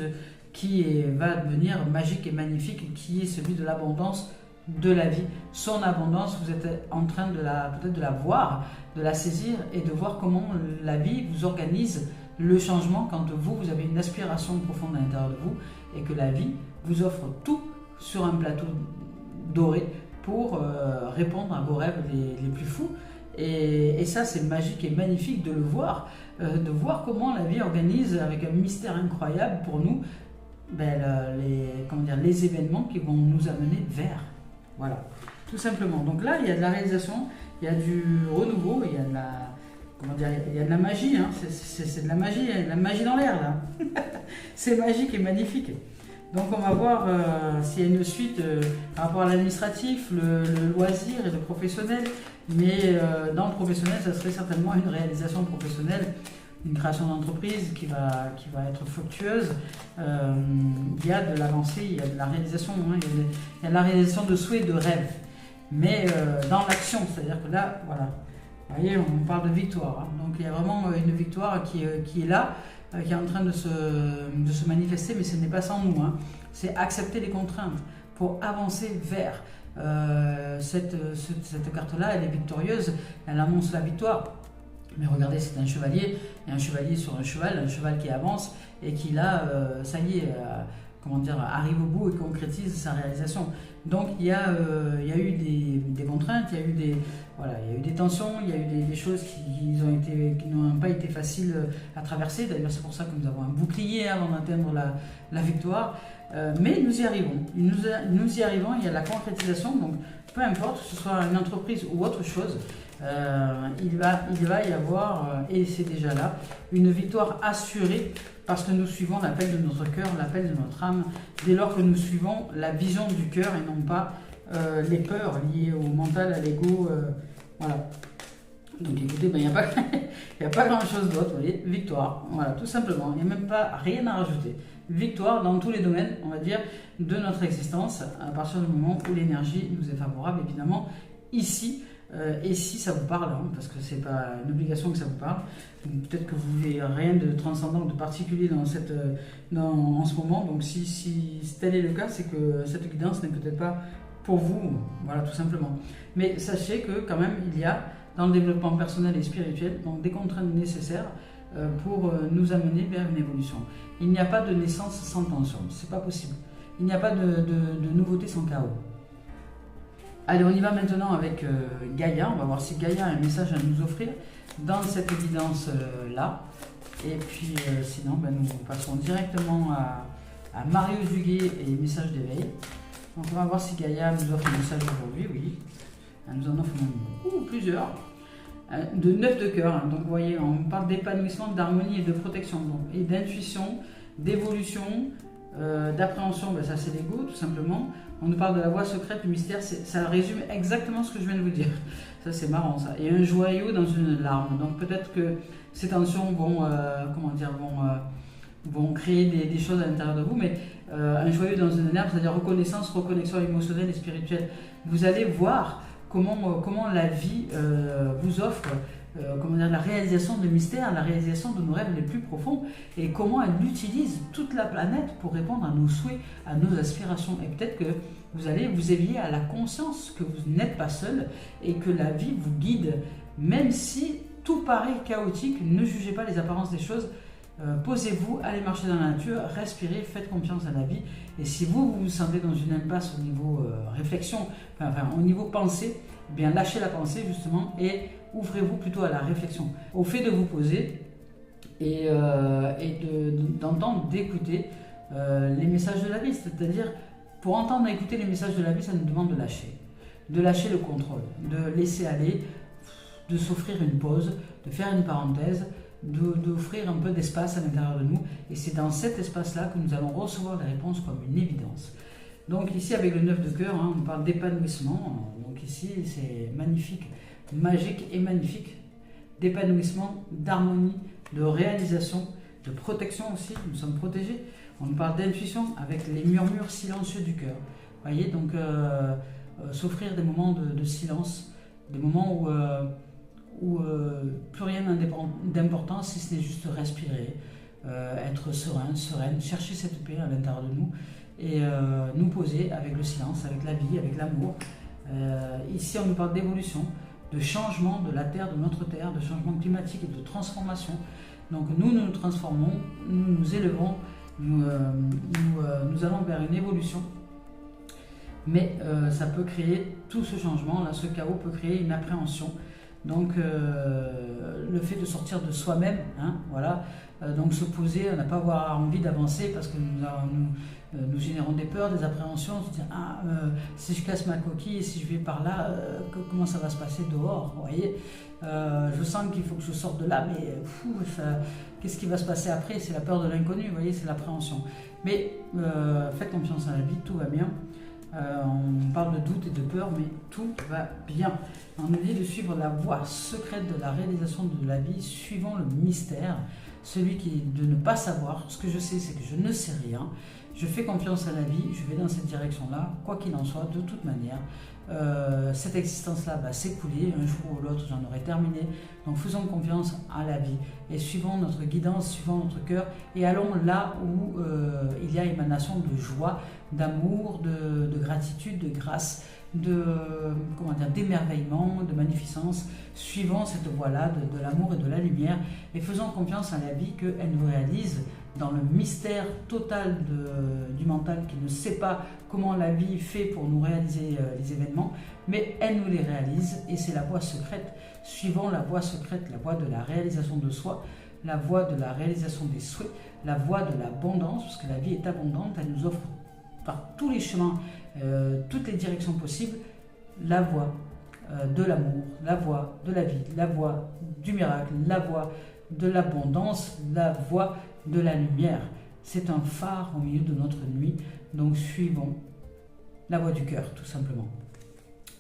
qui va devenir magique et magnifique, qui est celui de l'abondance de la vie. Son abondance, vous êtes en train peut-être de la voir, de la saisir et de voir comment la vie vous organise le changement quand vous avez une aspiration profonde à l'intérieur de vous et que la vie vous offre tout sur un plateau doré pour répondre à vos rêves les plus fous. Et ça, c'est magique et magnifique de le voir, de voir comment la vie organise avec un mystère incroyable pour nous les événements qui vont nous amener vers. Voilà, tout simplement. Donc là, il y a de la réalisation, il y a du renouveau, il y a de la magie, hein. C'est de la magie, il y a de la magie dans l'air là. C'est magique et magnifique. Donc on va voir s'il y a une suite par rapport à l'administratif, le loisir et le professionnel. Mais dans le professionnel, ça serait certainement une réalisation professionnelle, une création d'entreprise qui va être fructueuse. Il y a de l'avancée, il y a de la réalisation, hein, il y a de la réalisation de souhaits, de rêves. Mais dans l'action, c'est-à-dire que là, voilà, vous voyez, on parle de victoire. Hein. Donc il y a vraiment une victoire qui est là, qui est en train de se manifester, mais ce n'est pas sans nous. Hein. C'est accepter les contraintes pour avancer vers. Cette carte-là, elle est victorieuse, elle annonce la victoire. Mais regardez, c'est un chevalier, et un chevalier sur un cheval qui avance et qui là, ça y est, arrive au bout et concrétise sa réalisation. Donc il y a eu des contraintes, il y a eu des tensions, il y a eu des choses qui n'ont pas été faciles à traverser. D'ailleurs, c'est pour ça que nous avons un bouclier avant d'atteindre la victoire. Mais nous y arrivons. Nous y arrivons, il y a la concrétisation. Donc peu importe, que ce soit une entreprise ou autre chose, il va y avoir, et c'est déjà là, une victoire assurée parce que nous suivons l'appel de notre cœur, l'appel de notre âme, dès lors que nous suivons la vision du cœur et non pas les peurs liées au mental, à l'ego. Voilà. Donc écoutez, ben, il n'y a pas grand chose d'autre, vous voyez, victoire, voilà, tout simplement, il n'y a même pas rien à rajouter. Victoire dans tous les domaines, on va dire, de notre existence, à partir du moment où l'énergie nous est favorable, évidemment, ici, et si ça vous parle, hein, parce que c'est pas une obligation que ça vous parle, peut-être que vous ne voulez rien de transcendant, de particulier en ce moment, donc si tel est le cas, c'est que cette guidance n'est peut-être pas pour vous, voilà, tout simplement. Mais sachez que quand même, il y a dans le développement personnel et spirituel, donc des contraintes nécessaires pour nous amener vers une évolution. Il n'y a pas de naissance sans tension, c'est pas possible. Il n'y a pas de nouveauté sans chaos. Allez, on y va maintenant avec Gaïa. On va voir si Gaïa a un message à nous offrir dans cette guidance-là. Et puis sinon, ben, nous passons directement à Marius Duguay et message d'éveil. Donc on va voir si Gaïa nous offre un message aujourd'hui, oui. Elle nous en offre même plusieurs. De 9 de cœur. Hein. Donc vous voyez, on parle d'épanouissement, d'harmonie et de protection. Donc, et d'intuition, d'évolution, d'appréhension, ben ça c'est l'ego tout simplement. On nous parle de la voie secrète, du mystère, ça résume exactement ce que je viens de vous dire. Ça c'est marrant ça. Et un joyau dans une larme. Donc peut-être que ces tensions vont, vont créer des choses à l'intérieur de vous, mais un joyau dans une larme, c'est-à-dire reconnaissance, reconnexion émotionnelle et spirituelle. Vous allez voir comment la vie vous offre la réalisation de mystères, la réalisation de nos rêves les plus profonds et comment elle utilise toute la planète pour répondre à nos souhaits, à nos aspirations. Et peut-être que vous allez vous éveiller à la conscience que vous n'êtes pas seul et que la vie vous guide, même si tout paraît chaotique. Ne jugez pas les apparences des choses. Posez-vous, allez marcher dans la nature, respirez, faites confiance à la vie. Et si vous vous sentez dans une impasse au niveau réflexion, au niveau pensée, eh bien lâchez la pensée justement et ouvrez-vous plutôt à la réflexion, au fait de vous poser et d'entendre, d'écouter les messages de la vie. C'est-à-dire, pour entendre et écouter les messages de la vie, ça nous demande de lâcher le contrôle, de laisser aller, de s'offrir une pause, de faire une parenthèse, d'offrir un peu d'espace à l'intérieur de nous. Et c'est dans cet espace-là que nous allons recevoir les réponses comme une évidence. Donc ici, avec le 9 de cœur, hein, on parle d'épanouissement. Donc ici, c'est magnifique, magique et magnifique. D'épanouissement, d'harmonie, de réalisation, de protection aussi. Nous sommes protégés. On nous parle d'intuition avec les murmures silencieux du cœur. Vous voyez, donc s'offrir des moments de silence, des moments où plus rien n'a d'importance si ce n'est juste respirer, être serein, sereine, chercher cette paix à l'intérieur de nous et nous poser avec le silence, avec la vie, avec l'amour. Ici, on nous parle d'évolution, de changement de la Terre, de notre Terre, de changement climatique et de transformation. Donc nous nous transformons, nous nous élevons, nous allons vers une évolution. Mais ça peut créer tout ce changement, là, ce chaos peut créer une appréhension. Donc le fait de sortir de soi-même, hein, voilà, donc se poser, on n'a pas avoir envie d'avancer parce que nous générons des peurs, des appréhensions, se dire si je casse ma coquille, si je vais par là, comment ça va se passer dehors, vous voyez, je sens qu'il faut que je sorte de là, mais qu'est-ce qui va se passer après? C'est la peur de l'inconnu, vous voyez, c'est l'appréhension. Mais faites confiance à la vie, tout va bien. On parle de doute et de peur, mais tout va bien. On nous dit de suivre la voie secrète de la réalisation de la vie, suivant le mystère, celui qui est de ne pas savoir. Ce que je sais, c'est que je ne sais rien. Je fais confiance à la vie, je vais dans cette direction-là, quoi qu'il en soit, de toute manière. Cette existence-là va s'écouler, un jour ou l'autre, j'en aurai terminé. Donc faisons confiance à la vie et suivons notre guidance, suivons notre cœur et allons là où il y a émanation de joie, d'amour, de gratitude, de grâce, d'émerveillement, de magnificence. Suivons cette voie-là de l'amour et de la lumière et faisons confiance à la vie qu'elle nous réalise dans le mystère total du mental qui ne sait pas comment la vie fait pour nous réaliser les événements, mais elle nous les réalise et c'est la voie secrète. Suivons la voie secrète, la voie de la réalisation de soi, la voie de la réalisation des souhaits, la voie de l'abondance, parce que la vie est abondante, elle nous offre par tous les chemins, toutes les directions possibles, la voie de l'amour, la voie de la vie, la voie du miracle, la voie de l'abondance, la voie de la lumière. C'est un phare au milieu de notre nuit, donc suivons la voie du cœur, tout simplement.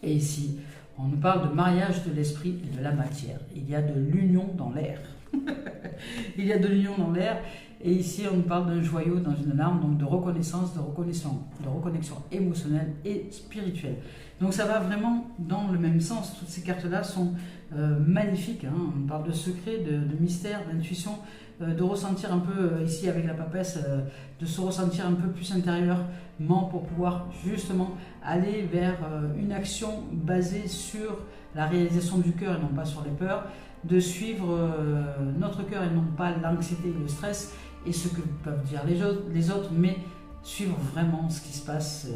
Et ici, on nous parle de mariage de l'esprit et de la matière. Il y a de l'union dans l'air. Il y a de l'union dans l'air. Et ici, on nous parle d'un joyau dans une larme, donc de reconnaissance, de reconnexion émotionnelle et spirituelle. Donc ça va vraiment dans le même sens. Toutes ces cartes-là sont magnifiques. Hein. On parle de secret, de mystère, d'intuition, de ressentir un peu, ici avec la papesse, de se ressentir un peu plus intérieurement pour pouvoir justement aller vers une action basée sur la réalisation du cœur et non pas sur les peurs, de suivre notre cœur et non pas l'anxiété et le stress et ce que peuvent dire les autres, mais suivre vraiment ce qui se passe,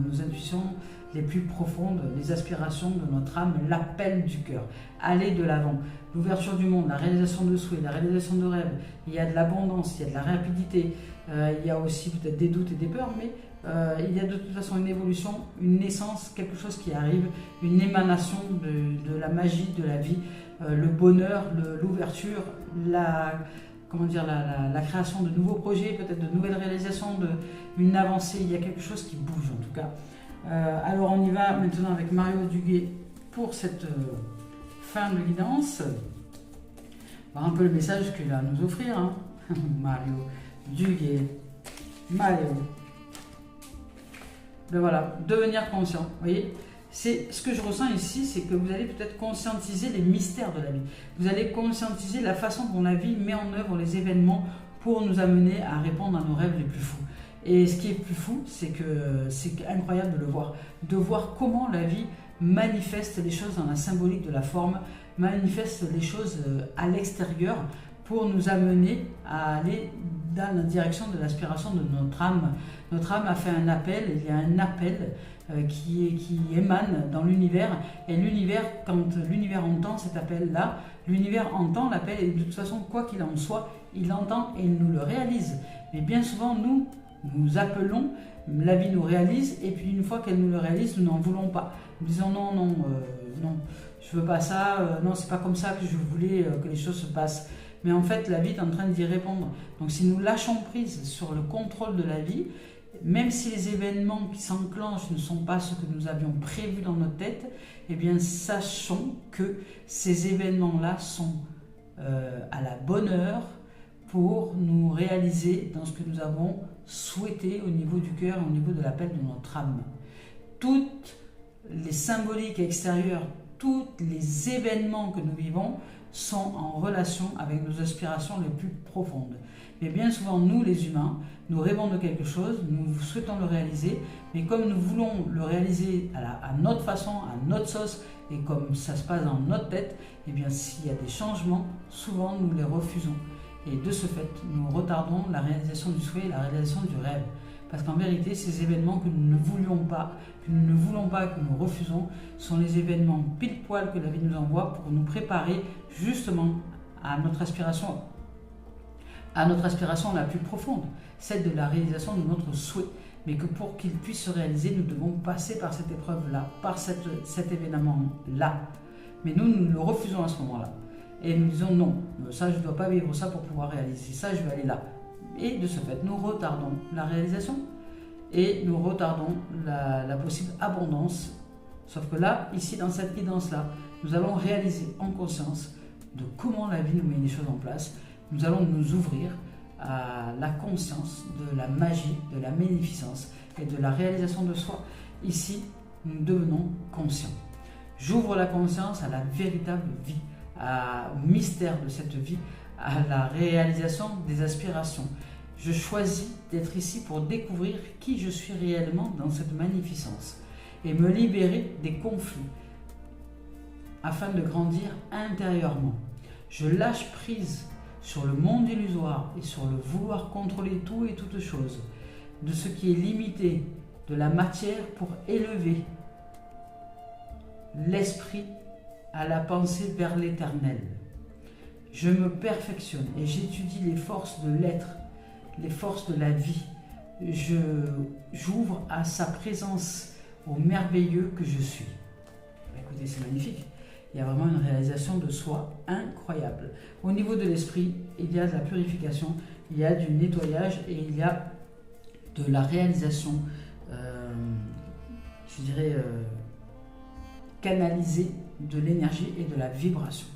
nos intuitions les plus profondes, les aspirations de notre âme, l'appel du cœur. Aller de l'avant, l'ouverture du monde, la réalisation de souhaits, la réalisation de rêves, il y a de l'abondance, il y a de la rapidité, il y a aussi peut-être des doutes et des peurs, mais il y a de toute façon une évolution, une naissance, quelque chose qui arrive, une émanation de la magie de la vie, le bonheur, l'ouverture, la création de nouveaux projets, peut-être de nouvelles réalisations, une avancée, il y a quelque chose qui bouge en tout cas. Alors on y va maintenant avec Mario Duguay pour cette fin de guidance. Voir un peu le message qu'il a à nous offrir. Hein. Mario Duguay. Mario. Ben voilà, devenir conscient. Vous voyez, c'est ce que je ressens ici, c'est que vous allez peut-être conscientiser les mystères de la vie. Vous allez conscientiser la façon dont la vie met en œuvre les événements pour nous amener à répondre à nos rêves les plus fous. Et ce qui est plus fou, c'est que c'est incroyable de voir comment la vie manifeste les choses dans la symbolique de la forme, manifeste les choses à l'extérieur pour nous amener à aller dans la direction de l'aspiration de notre âme. Notre âme a fait un appel, il y a un appel qui émane dans l'univers, et l'univers, quand l'univers entend cet appel-là, l'univers entend l'appel, et de toute façon, quoi qu'il en soit, il entend et il nous le réalise. Mais bien souvent, nous appelons, la vie nous réalise, et puis une fois qu'elle nous le réalise, nous n'en voulons pas. Nous disons non, je veux pas ça, non, c'est pas comme ça que je voulais que les choses se passent. Mais en fait, la vie est en train d'y répondre. Donc si nous lâchons prise sur le contrôle de la vie, même si les événements qui s'enclenchent ne sont pas ce que nous avions prévu dans notre tête, eh bien sachons que ces événements-là sont à la bonne heure pour nous réaliser dans ce que nous avons souhaité au niveau du cœur et au niveau de l'appel de notre âme. Toutes les symboliques extérieures, tous les événements que nous vivons sont en relation avec nos aspirations les plus profondes. Mais bien souvent, nous les humains, nous rêvons de quelque chose, nous souhaitons le réaliser, mais comme nous voulons le réaliser à notre façon, à notre sauce, et comme ça se passe dans notre tête, eh bien s'il y a des changements, souvent nous les refusons. Et de ce fait, nous retardons la réalisation du souhait et la réalisation du rêve. Parce qu'en vérité, ces événements que nous ne voulions pas, que nous refusons, sont les événements pile poil que la vie nous envoie pour nous préparer justement à notre aspiration la plus profonde, celle de la réalisation de notre souhait. Mais que pour qu'il puisse se réaliser, nous devons passer par cette épreuve-là, par cet événement-là. Mais nous le refusons à ce moment-là. Et nous disons non, ça je ne dois pas vivre ça pour pouvoir réaliser ça, je vais aller là. Et de ce fait, nous retardons la réalisation et nous retardons la possible abondance. Sauf que là, ici, dans cette guidance-là, nous allons réaliser en conscience de comment la vie nous met les choses en place. Nous allons nous ouvrir à la conscience de la magie, de la magnificence et de la réalisation de soi. Ici, nous devenons conscients. J'ouvre la conscience à la véritable vie, au mystère de cette vie, à la réalisation des aspirations. Je choisis d'être ici pour découvrir qui je suis réellement dans cette magnificence et me libérer des conflits afin de grandir intérieurement. Je lâche prise sur le monde illusoire et sur le vouloir contrôler tout et toutes choses, de ce qui est limité, de la matière pour élever l'esprit à la pensée vers l'éternel. Je me perfectionne et j'étudie les forces de l'être, les forces de la vie. J'ouvre à sa présence, au merveilleux que je suis. Écoutez, c'est magnifique. Il y a vraiment une réalisation de soi incroyable. Au niveau de l'esprit, il y a de la purification, il y a du nettoyage et il y a de la réalisation, je dirais, canalisée de l'énergie et de la vibration.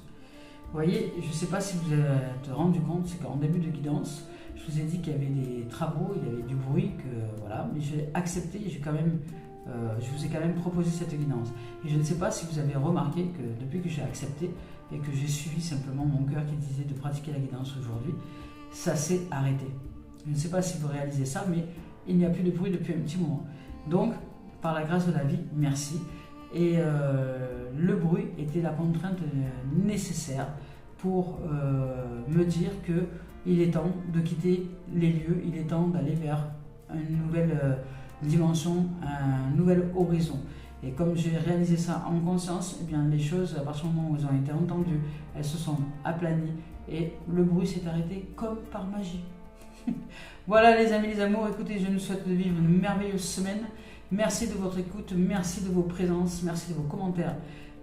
Vous voyez, je ne sais pas si vous vous êtes rendu compte, c'est qu'en début de guidance, je vous ai dit qu'il y avait des travaux, il y avait du bruit, voilà, mais j'ai accepté, je vous ai quand même proposé cette guidance. Et je ne sais pas si vous avez remarqué que depuis que j'ai accepté et que j'ai suivi simplement mon cœur qui disait de pratiquer la guidance aujourd'hui, ça s'est arrêté. Je ne sais pas si vous réalisez ça, mais il n'y a plus de bruit depuis un petit moment. Donc, par la grâce de la vie, merci. Et le bruit était la contrainte nécessaire pour me dire qu'il est temps de quitter les lieux, il est temps d'aller vers une nouvelle dimension, un nouvel horizon. Et comme j'ai réalisé ça en conscience, eh bien les choses, à partir du moment où elles ont été entendues, elles se sont aplanies et le bruit s'est arrêté comme par magie. Voilà les amis, les amours, écoutez, je nous souhaite de vivre une merveilleuse semaine. Merci de votre écoute, merci de vos présences, merci de vos commentaires,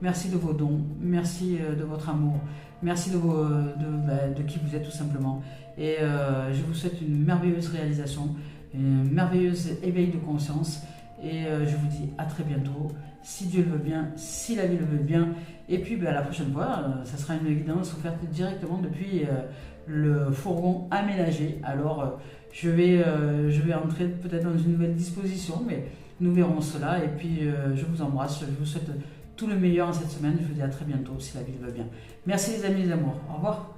merci de vos dons, merci de votre amour, merci de qui vous êtes tout simplement. Et je vous souhaite une merveilleuse réalisation, une merveilleuse éveil de conscience. Et je vous dis à très bientôt, si Dieu le veut bien, si la vie le veut bien. Et puis la prochaine fois, ça sera une guidance offerte directement depuis le fourgon aménagé. Alors je vais entrer peut-être dans une nouvelle disposition, mais nous verrons cela. Et puis je vous embrasse, je vous souhaite tout le meilleur en cette semaine. Je vous dis à très bientôt, si la vie le veut bien. Merci les amis, les amours. Au revoir.